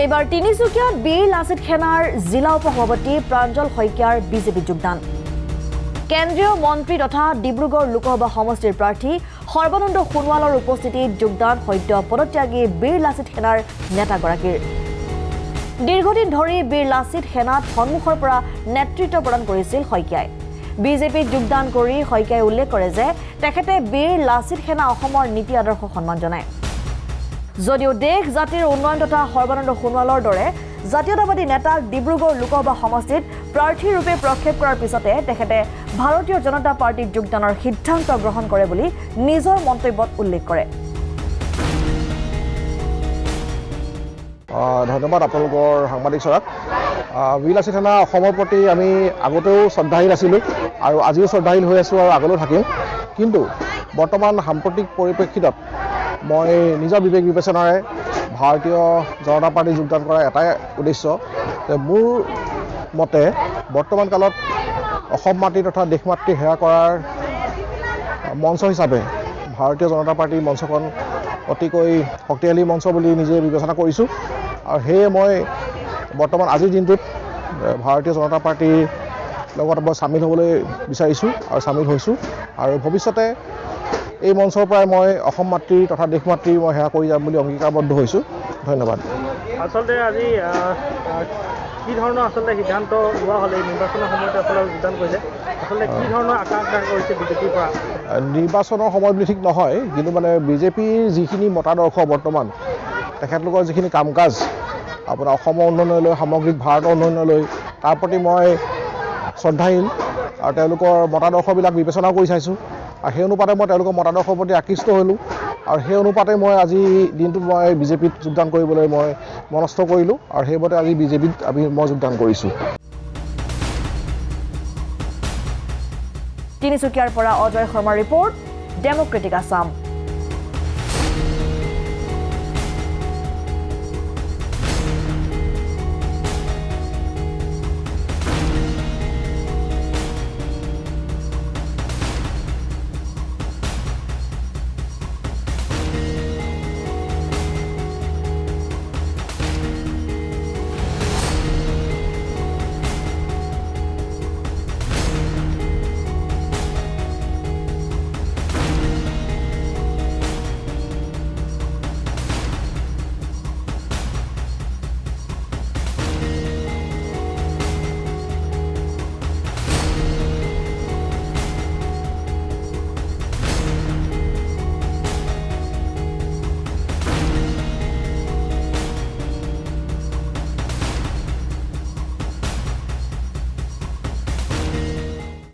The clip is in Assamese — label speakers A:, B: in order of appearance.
A: এবাৰ তিনিচুকীয়াত বীৰ লাচিত সেনাৰ জিলা উপসভাপতি প্ৰাঞ্জল শইকীয়াৰ বিজেপি যোগদান কেন্দ্ৰীয় মন্ত্ৰী তথা ডিব্ৰুগড় লোকসভা সমষ্টিৰ প্ৰাৰ্থী সৰ্বানন্দ সোণোৱালৰ উপস্থিতিত যোগদান সদ্য পদত্যাগী বীৰ লাচিত সেনাৰ নেতাগৰাকীৰ দীৰ্ঘদিন ধৰি বীৰ লাচিত সেনাত সন্মুখৰ পৰা নেতৃত্ব প্ৰদান কৰিছিল শইকীয়াই বিজেপিত যোগদান কৰি শইকীয়াই উল্লেখ কৰে যে তেখেতে বীৰ লাচিত সেনা অসমৰ নীতি আদৰ্শ সন্মান জনায় যদিও দেশ জাতিৰ উন্নয়ন তথা সৰ্বানন্দ সোণোৱালৰ দৰে জাতীয়তাবাদী নেতাক ডিব্ৰুগড় লোকসভা সমষ্টিত প্ৰাৰ্থীৰূপে প্ৰক্ষেপ কৰাৰ পিছতে তেখেতে ভাৰতীয় জনতা পাৰ্টিত যোগদানৰ সিদ্ধান্ত গ্ৰহণ কৰে বুলি নিজৰ মন্তব্যত উল্লেখ কৰে
B: ধন্যবাদ আপোনালোকৰ সাংবাদিক চৰাক বীৰ লাচিত সেনা অসমৰ প্ৰতি আমি আগতেও শ্ৰদ্ধাশীল আছিলোঁ আৰু আজিও শ্ৰদ্ধাশীল হৈ আছোঁ আৰু আগলৈও থাকিম কিন্তু বৰ্তমান সাম্প্ৰতিক পৰিপ্ৰেক্ষিতত মই নিজৰ বিবেক বিবেচনাৰে ভাৰতীয় জনতা পাৰ্টি যোগদান কৰাৰ এটাই উদ্দেশ্য যে মোৰ মতে বৰ্তমান কালত অসম মাতৃ তথা দেশ মাতৃ সেৱা কৰাৰ মঞ্চ হিচাপে ভাৰতীয় জনতা পাৰ্টিৰ মঞ্চখন অতিকৈ শক্তিশালী মঞ্চ বুলি নিজে বিবেচনা কৰিছোঁ আৰু সেয়ে মই বৰ্তমান আজিৰ দিনটোত ভাৰতীয় জনতা পাৰ্টিৰ লগত মই চামিল হ'বলৈ বিচাৰিছোঁ আৰু চামিল হৈছোঁ আৰু ভৱিষ্যতে এই মঞ্চৰ পৰাই মই অসম মাতৃ তথা দেশ মাতৃ মই সেৱা কৰি যাম বুলি অংগীকাৰবদ্ধ হৈছোঁ ধন্যবাদ
C: আচলতে আজি কি ধৰণৰ আচলতে সিদ্ধান্ত লোৱা হ'লে নিৰ্বাচনৰ সময়ত আচলতে যোগদান কৰিছে আচলতে কি ধৰণৰ আকাংক্ষা কৰিছে বিজেপিৰ পৰা
B: নিৰ্বাচনৰ সময় বুলি ঠিক নহয় কিন্তু মানে বিজেপিৰ যিখিনি মতাদৰ্শ বৰ্তমান তেখেতলোকৰ যিখিনি কাম কাজ আপোনাৰ অসমৰ উন্নয়নলৈ সামগ্ৰিক ভাৰতৰ উন্নয়নলৈ তাৰ প্ৰতি মই শ্ৰদ্ধাশীল আৰু তেওঁলোকৰ মতাদৰ্শবিলাক বিবেচনাও কৰি চাইছোঁ আৰু সেই অনুপাতে মই তেওঁলোকৰ মতাদৰ্শৰ প্ৰতি আকৃষ্ট হ'লোঁ আৰু সেই অনুপাতে মই আজি দিনটোত মই বিজেপিত যোগদান কৰিবলৈ মই মনস্থ কৰিলোঁ আৰু সেইমতে আজি বিজেপিত মই যোগদান কৰিছোঁ
A: তিনিচুকীয়াৰ পৰা অজয় শৰ্মাৰ ৰিপৰ্ট ডেমক্ৰেটিক আছাম